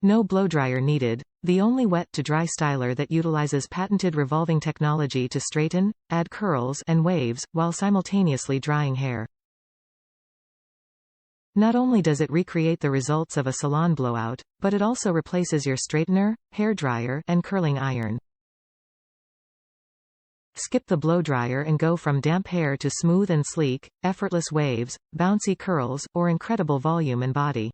No blowdryer needed, the only wet-to-dry styler that utilizes patented revolving technology to straighten, add curls and waves, while simultaneously drying hair. Not only does it recreate the results of a salon blowout, but it also replaces your straightener, hairdryer, and curling iron. Skip the blowdryer and go from damp hair to smooth and sleek, effortless waves, bouncy curls, or incredible volume and body.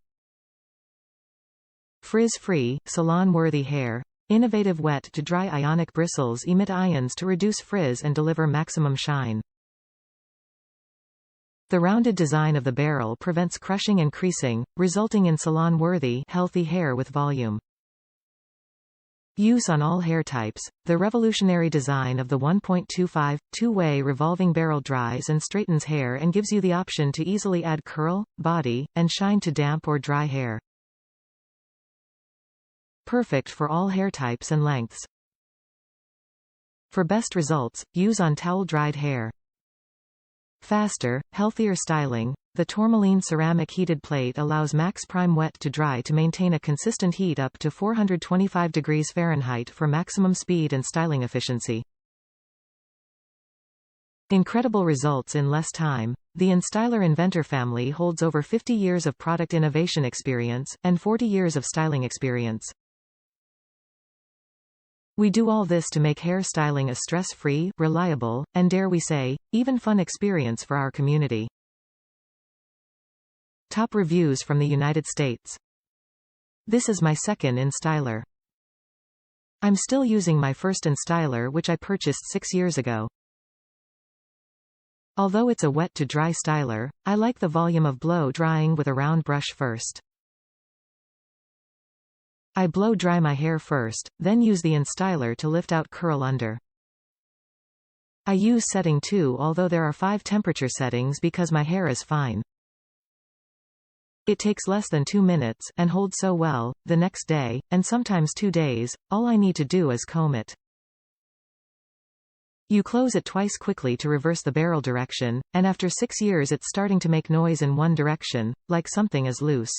Frizz-Free, Salon-Worthy Hair. Innovative wet-to-dry ionic bristles emit ions to reduce frizz and deliver maximum shine. The rounded design of the barrel prevents crushing and creasing, resulting in salon-worthy, healthy hair with volume. Use on all hair types. The revolutionary design of the 1.25, two-way revolving barrel dries and straightens hair and gives you the option to easily add curl, body, and shine to damp or dry hair. Perfect for all hair types and lengths. For best results, use on towel-dried hair. Faster, healthier styling. The Tourmaline ceramic heated plate allows max prime wet to dry to maintain a consistent heat up to 425 degrees Fahrenheit for maximum speed and styling efficiency. Incredible results in less time. The InStyler inventor family holds over 50 years of product innovation experience, and 40 years of styling experience. We do all this to make hair styling a stress-free, reliable, and dare we say, even fun experience for our community. Top reviews from the United States. This is my second InStyler. I'm still using my first InStyler, which I purchased 6 years ago. Although it's a wet-to-dry styler, I like the volume of blow drying with a round brush first. I blow dry my hair first, then use the InStyler to lift out curl under. I use setting 2 although there are 5 temperature settings because my hair is fine. It takes less than 2 minutes, and holds so well. The next day, and sometimes 2 days, all I need to do is comb it. You close it twice quickly to reverse the barrel direction, and after 6 years it's starting to make noise in one direction, like something is loose.